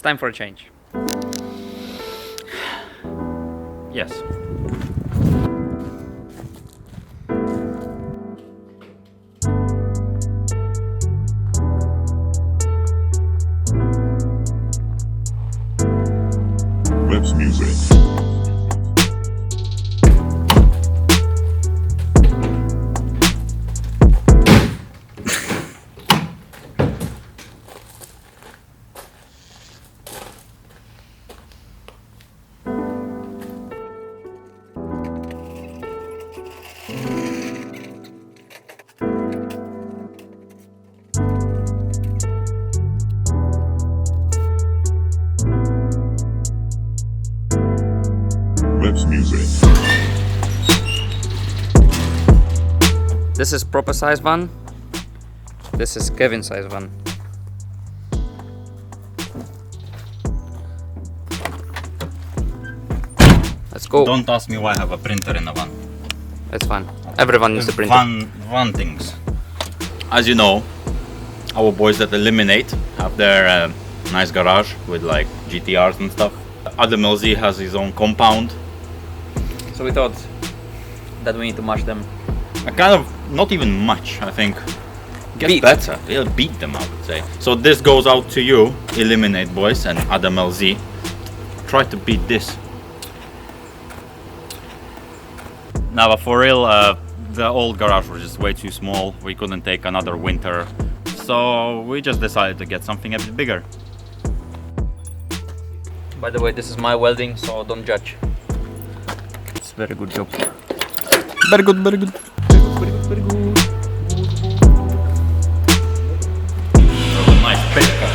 It's time for a change. Yes. Lips music. Lips music. This is proper size van. This is Kevin size van. Let's go. Don't ask me why I have a printer in a van. It's fine. Everyone needs a printer. Van things. As you know, our boys that eliminate have their nice garage with like GTRs and stuff. Adam LZ has his own compound. So we thought that we need to match them. A kind of not even much, I think. Get better. They'll beat them, I would say. So this goes out to you, eliminate boys, and Adam LZ. Try to beat this. Now, but for real, the old garage was just way too small. We couldn't take another winter, so we just decided to get something a bit bigger. By the way, this is my welding, so don't judge. It's very good job. Very good, very good. Very good. Nice pechka.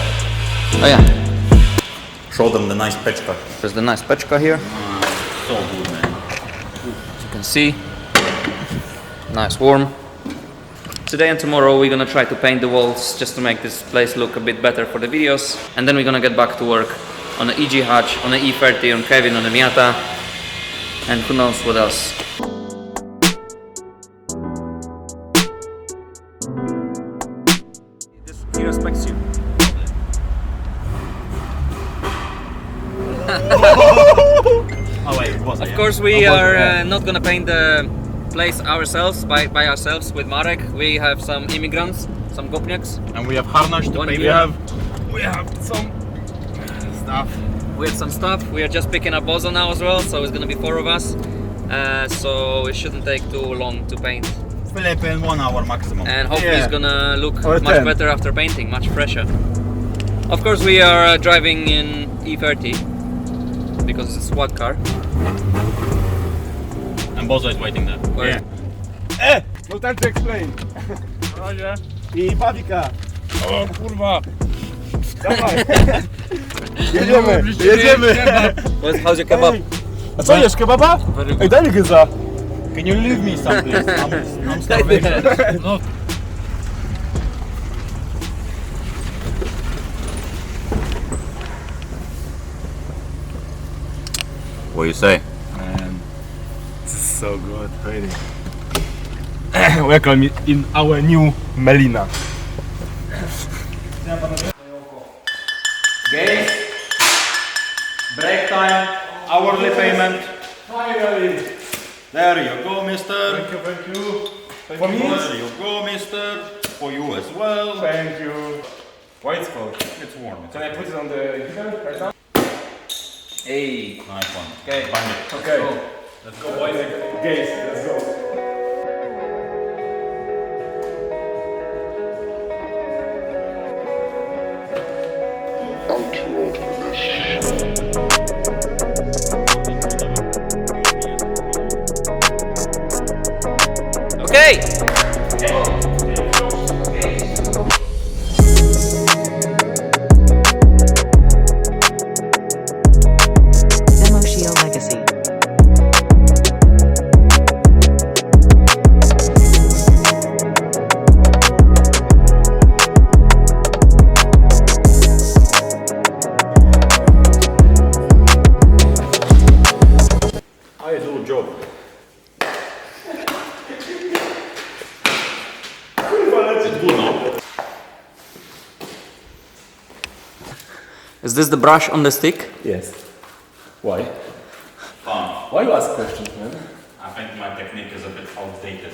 Oh yeah, Show them the nice pechka. there's the nice pechka here. So good, man. As you can see, nice warm. Today and tomorrow we're gonna try to paint the walls just to make this place look a bit better for the videos, and then we're gonna get back to work on the EG hatch, on the E30, on Kevin, on the Miata, and who knows what else. He respects you. Oh wait, it was Of course, we are not gonna paint the place ourselves by ourselves with Marek. We have some immigrants, some gopniaks. And we have harnash to One paint. here. We have some stuff. We have some stuff. We are just picking up Bois now as well, so it's gonna be 4 of us. So it shouldn't take too long to paint. Philip in 1 hour maximum. And hopefully it's gonna look Or much 10. better after painting, much fresher. Of course, we are driving in E30 because it's a squad car. And Bozo is waiting there. Where- No time to explain. I Pawika. O kurwa! Dawaj. Jedziemy. How's your kebab? A co jesz, kebaba? Ej, daj mi gryza. Can you leave me some please? I'm starving. No. What do you say? Man, this is so good, really. Welcome in our new Melina. Guys, break time, hourly payment. Finally. There you go, mister. Thank you. For me? There you go, mister. For you as well. Thank you. Why it's cold? It's warm. Can I put it on the heater right now? Hey. Nice one. Okay. Bang it. Okay. Let's go, boys. Guys, let's go. Okay. Demoscio Legacy. I do a job. Is this the brush on the stick? Yes. Why? Fun. Why you ask questions, man? I think my technique is a bit outdated.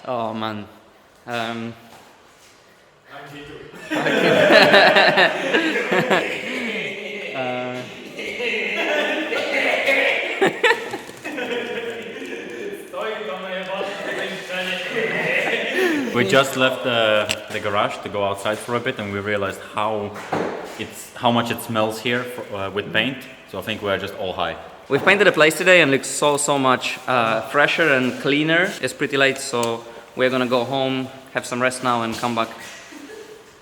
Oh man. We just left the garage to go outside for a bit, and we realized how much it smells here with paint. So I think we're just all high. We've painted the place today and looks so much fresher and cleaner. It's pretty late, so we're gonna go home, have some rest now, and come back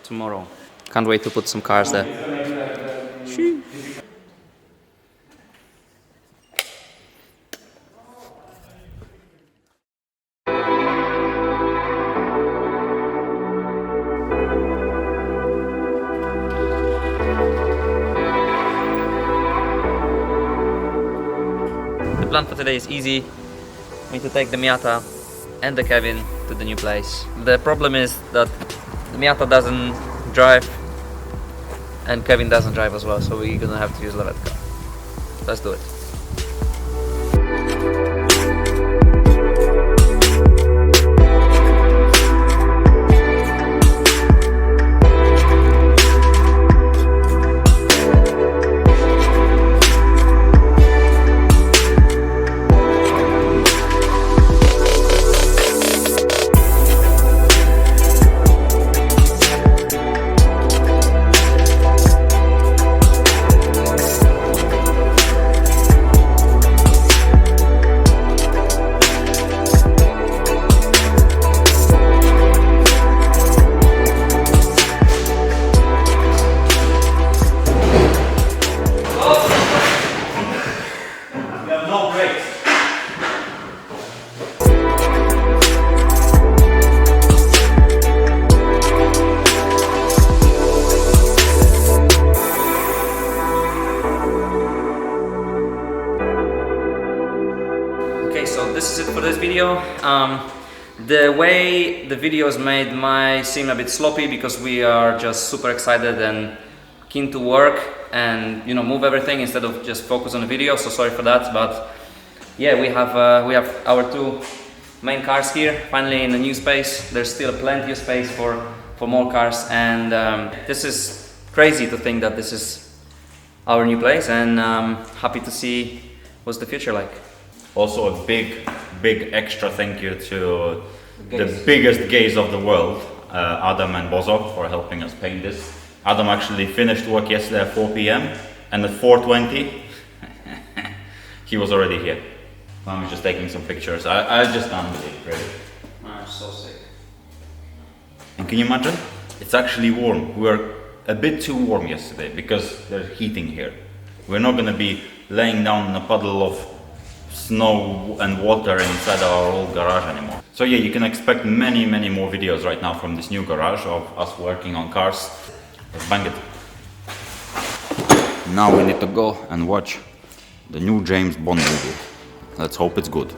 tomorrow. Can't wait to put some cars there. The plan for today is easy. We need to take the Miata and the Kevin to the new place. The problem is that the Miata doesn't drive and Kevin doesn't drive as well, so we're gonna have to use the red car. Let's do it. Okay, so this is it for this video. The way the video is made might seem a bit sloppy because we are just super excited and keen to work and move everything instead of just focus on the video. So sorry for that, but yeah, we have our two main cars here finally in a new space. There's still plenty of space for more cars, and this is crazy to think that this is our new place, and happy to see what's the future like. Also a big extra thank you to the biggest gays of the world, Adam and Bozo, for helping us paint this. Adam actually finished work yesterday at 4 p.m. and at 4:20 he was already here. I'm just taking some pictures. I just can't believe it, really. I'm so sick. And can you imagine? It's actually warm. We were a bit too warm yesterday because there's heating here. We're not going to be laying down in a puddle of snow and water inside our old garage anymore. So yeah, you can expect many more videos right now from this new garage of us working on cars. Let's bang it. Now we need to go and watch the new James Bond movie. Let's hope it's good.